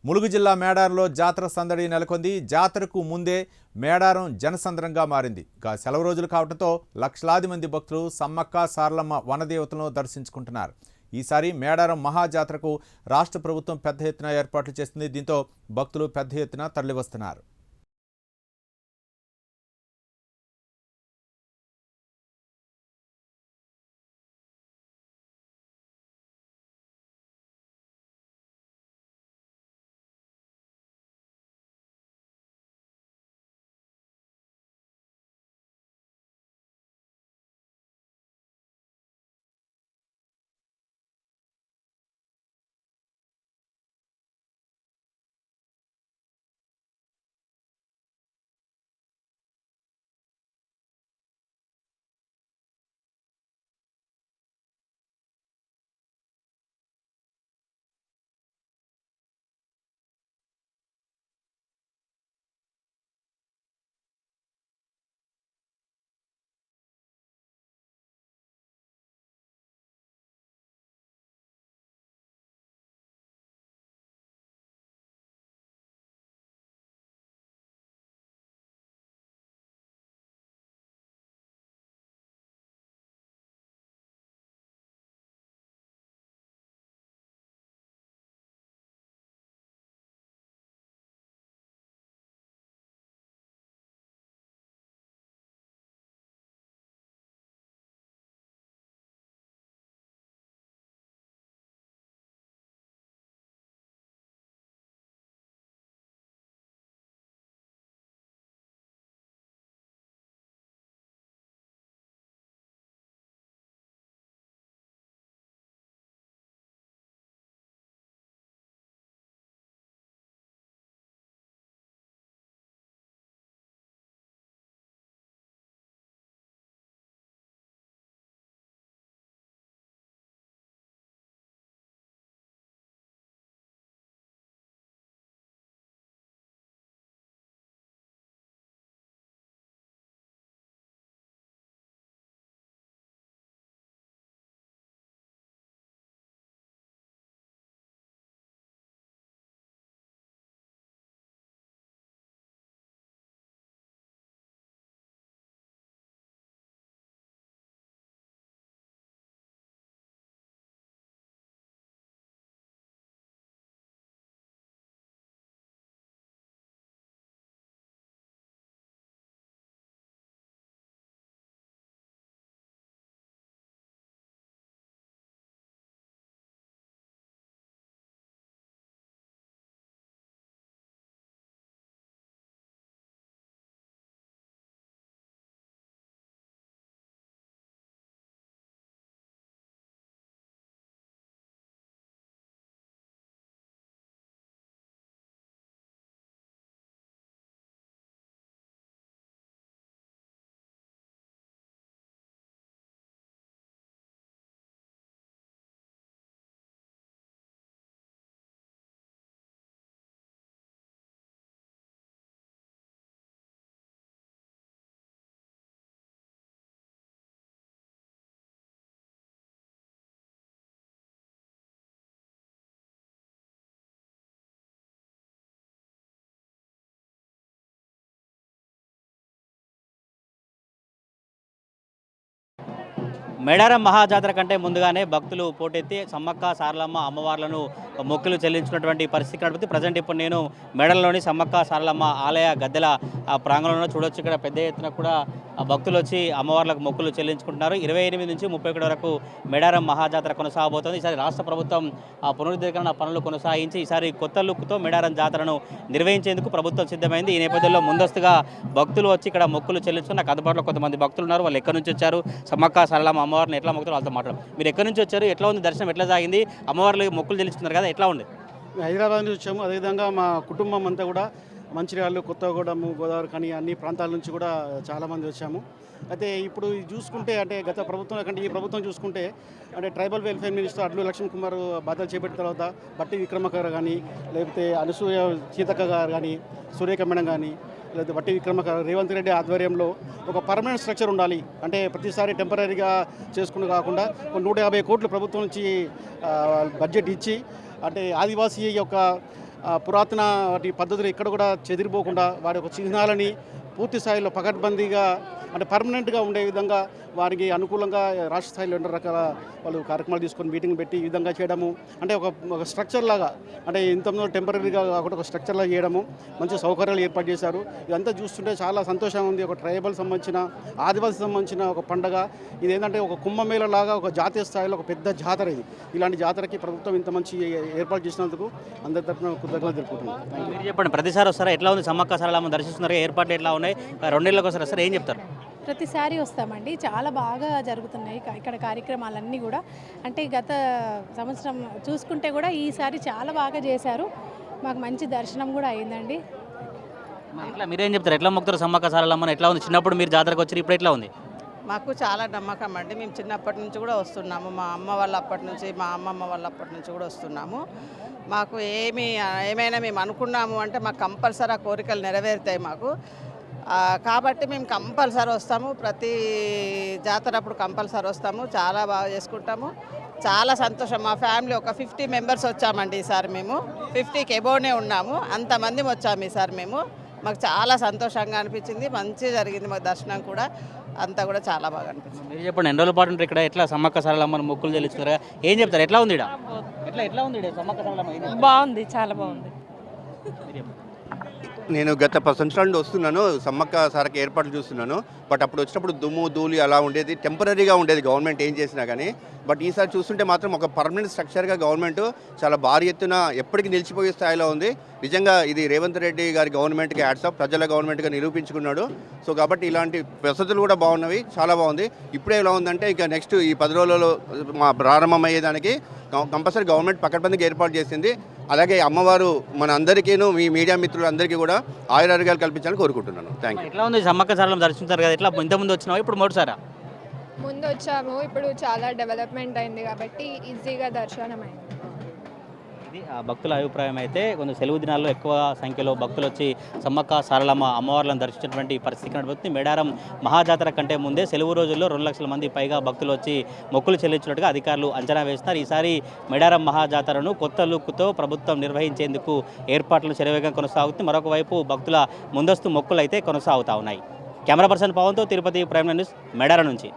ములుగు జిల్లా మేడారంలో జాతర సందడి నెలకొంది. జాతరకు ముందే మేడారం జనసంద్రంగా మారింది. సెలవు రోజులు కావడంతో లక్షలాది మంది భక్తులు సమ్మక్క సారలమ్మ వనదేవతలను దర్శించుకుంటున్నారు. ఈసారి మేడారం మహాజాతరకు రాష్ట్ర ప్రభుత్వం పెద్ద ఎత్తున ఏర్పాట్లు చేస్తుంది. దీంతో భక్తులు పెద్ద ఎత్తున తరలివస్తున్నారు. మేడారం మహాజాతర కంటే ముందుగానే భక్తులు పోటెత్తి సమ్మక్క సారలమ్మ అమ్మవార్లను మొక్కులు చెల్లించినటువంటి పరిస్థితి కనబడుతుంది. ప్రజెంట్ ఇప్పుడు నేను మేడలంలోని సమ్మక్క సారలమ్మ ఆలయ గద్దెల ప్రాంగణంలో చూడొచ్చు. ఇక్కడ పెద్ద ఎత్తున కూడా భక్తులు వచ్చి అమ్మవార్లకు మొక్కులు చెల్లించుకుంటున్నారు. 28 నుంచి 31 వరకు మేడారం మహాజాతర కొనసాగబోతోంది. ఈసారి రాష్ట్ర ప్రభుత్వం పునరుద్ధరణ పనులు కొనసాగించి ఈసారి కొత్త లుక్తో మేడారం జాతరను నిర్వహించేందుకు ప్రభుత్వం సిద్ధమైంది. ఈ నేపథ్యంలో ముందస్తుగా భక్తులు వచ్చి ఇక్కడ మొక్కులు చెల్లించుకున్న నాకు అందుబాటులో కొంతమంది భక్తులు ఉన్నారు. వాళ్ళు ఎక్కడి నుంచి వచ్చారు, సమ్మక్క సారలమ్మ అమ్మవారిని ఎట్లా మొక్కుతారు వాళ్ళతో మాట్లాడు. మీరు ఎక్కడి నుంచి వచ్చారు, ఎట్లా ఉంది దర్శనం, ఎట్లా సాగింది, అమ్మవార్లు మొక్కులు చెల్లించుకున్నారు కదా, ఎట్లా ఉంది? హైదరాబాద్ నుంచి వచ్చాము. అదేవిధంగా మా కుటుంబం అంతా కూడా మంచిర్యాల, కొత్తగూడెం, గోదావరి కానీ అన్ని ప్రాంతాల నుంచి కూడా చాలామంది వచ్చాము. అయితే ఇప్పుడు చూసుకుంటే అంటే గత ప్రభుత్వం కంటే ఈ ప్రభుత్వం చూసుకుంటే అంటే ట్రైబల్ వెల్ఫేర్ మినిస్టర్ అడ్లు లక్ష్మణ్ కుమార్ బాధ్యతలు చేపట్టిన తర్వాత బట్టి విక్రమక్క గారు కానీ, లేకపోతే అనసూయ సీతక్క గారు కానీ, సురేఖ మేడం కానీ, లేకపోతే బట్టి విక్రమక్క, రేవంత్ రెడ్డి ఆధ్వర్యంలో ఒక పర్మనెంట్ స్ట్రక్చర్ ఉండాలి. అంటే ప్రతిసారి టెంపరీగా చేసుకుని కాకుండా 150 కోట్లు ప్రభుత్వం నుంచి బడ్జెట్ ఇచ్చి అంటే ఆదివాసీ యొక్క పురాతన వాటి పద్ధతులు ఎక్కడ కూడా చెదిరిపోకుండా వారి యొక్క చిహ్నాలని పూర్తి స్థాయిలో పకడ్బందీగా అంటే పర్మనెంట్గా ఉండే విధంగా వారికి అనుకూలంగా రాష్ట్ర స్థాయిలో 2 రకాల వాళ్ళు కార్యక్రమాలు తీసుకొని మీటింగ్ పెట్టి ఈ విధంగా చేయడము అంటే ఒక స్ట్రక్చర్ లాగా అంటే ఇంతలో టెంపరీగా కాకుండా ఒక స్ట్రక్చర్ లాగా చేయడము మంచి సౌకర్యాలు ఏర్పాటు చేశారు. ఇదంతా చూస్తుంటే చాలా సంతోషంగా ఉంది. ఒక ట్రైబల్ సంబంధించిన ఆదివాసీ సంబంధించిన ఒక పండగ ఇది ఏంటంటే ఒక కుంభమేళ లాగా ఒక జాతీయ స్థాయిలో ఒక పెద్ద జాతర ఇది. ఇలాంటి జాతరకి ప్రభుత్వం ఇంత మంచి ఏర్పాటు చేసినందుకు అందరి తరఫున కృతజ్ఞతలు తెలుపుకుంటున్నాను. మీరు చెప్పండి, ప్రతిసారి వస్తారా? ఎట్లా ఉంది సమ్మక్క సారలమ్మ దర్శిస్తున్నారు? ఏర్పాట్లు ఎట్లా ఉన్నాయి? 2 నెలలకు వస్తారు సార్, ఏం చెప్తారు? ప్రతిసారి వస్తామండి. చాలా బాగా జరుగుతున్నాయి ఇక్కడ కార్యక్రమాలన్నీ కూడా. అంటే గత సంవత్సరం చూసుకుంటే కూడా ఈసారి చాలా బాగా చేశారు. మాకు మంచి దర్శనం కూడా అయిందండి. ఇట్లా మీరేం చెప్తారు? ఎట్లా మొక్కుతారు సమ్మక్క సారలమ్మని? ఎట్లా ఉంది? చిన్నప్పుడు మీరు జాతరకు వచ్చి ఇప్పుడు ఎట్లా ఉంది? మాకు చాలా నమ్మకం అండి. మేము చిన్నప్పటి నుంచి కూడా వస్తున్నాము. మా అమ్మ వాళ్ళ అప్పటి నుంచి, మా అమ్మమ్మ వాళ్ళ అప్పటి నుంచి కూడా వస్తున్నాము. మాకు ఏమైనా మేము అనుకున్నాము అంటే మాకు కంపల్సరీ ఆ కోరికలు నెరవేరుతాయి మాకు. కాబట్టి మేము కంపల్సరీ వస్తాము. ప్రతి జాతర అప్పుడు కంపల్సరీ వస్తాము. చాలా బాగా చేసుకుంటాము. చాలా సంతోషం. మా ఫ్యామిలీ ఒక 50 మెంబర్స్ వచ్చామండి ఈసారి. మేము 50కి ఎబోనే ఉన్నాము. అంతమంది వచ్చాము ఈసారి మేము. మాకు చాలా సంతోషంగా అనిపించింది. మంచిగా జరిగింది మాకు దర్శనం కూడా. అంతా కూడా చాలా బాగా అనిపించింది. మీరు చెప్పండి, ఎన్ని రోజుల పాటు ఉంటారు ఇక్కడ? ఎట్లా సమ్మక్క సారలమ్మని మొక్కులు చెల్లిస్తున్నారు? ఏం చెప్తారు? ఎట్లా ఉంది ఎట్లా ఉంది సమ్మక్క సారలమ్మ? బాగుంది, చాలా బాగుంది. నేను గత 10 సంవత్సరాల నుండి వస్తున్నాను. సమ్మక్క సారకి ఏర్పాట్లు చూస్తున్నాను. బట్ అప్పుడు వచ్చినప్పుడు దుమ్ము ధూళి అలా ఉండేది, టెంపరీగా ఉండేది గవర్నమెంట్ ఏం చేసినా కానీ. బట్ ఈసారి చూస్తుంటే మాత్రం ఒక పర్మనెంట్ స్ట్రక్చర్గా గవర్నమెంట్ చాలా భారీ ఎత్తున ఎప్పటికీ నిలిచిపోయే స్థాయిలో ఉంది. నిజంగా ఇది రేవంత్ రెడ్డి గారి గవర్నమెంట్కి హ్యాట్సాఫ్, ప్రజల గవర్నమెంట్గా నిరూపించుకున్నాడు. సో కాబట్టి ఇలాంటి వసతులు కూడా బాగున్నవి, చాలా బాగుంది. ఇప్పుడే ఎలా ఉందంటే ఇక నెక్స్ట్ ఈ 10 రోజులలో మా ప్రారంభమయ్యేదానికి కంపల్సరీ గవర్నమెంట్ పకడ్బందీగా ఏర్పాటు చేసింది. అలాగే అమ్మవారు మన అందరికీను, మీ మీడియా మిత్రులందరికీ కూడా ఆయురారోగ్యాలు కల్పించాలని కోరుకుంటున్నాను. Thank you. ఎట్లా ఉంది సమ్మక్క సారలమ్మ దర్శించారు కదా? ఎట్లా ఇంతకుముందు వచ్చినావు, ఇప్పుడు మూడుసారా? ముందు వచ్చాము, ఇప్పుడు చాలా డెవలప్మెంట్ అయింది కాబట్టి ఈజీగా దర్శనం అయింది. ఇది భక్తుల అభిప్రాయం. అయితే కొంచెం సెలవు దినాల్లో ఎక్కువ సంఖ్యలో భక్తులు వచ్చి సమ్మక్క సారలమ్మ అమ్మవార్లను దర్శించినటువంటి పరిస్థితి కనబడుతుంది. మేడారం మహాజాతర కంటే ముందే సెలవు రోజుల్లో 2 లక్షల మంది పైగా భక్తులు వచ్చి మొక్కులు చెల్లించినట్టుగా అధికారులు అంచనా వేస్తున్నారు. ఈసారి మేడారం మహాజాతరను కొత్త లుక్తో ప్రభుత్వం నిర్వహించేందుకు ఏర్పాట్లు శరవేగంగా కొనసాగుతుంది. మరొక వైపు భక్తుల ముందస్తు మొక్కులు అయితే కొనసాగుతూ ఉన్నాయి. కెమెరా పర్సన్ పవన్తో తిరుపతి ప్రైమ్ న్యూస్ మేడారం నుంచి.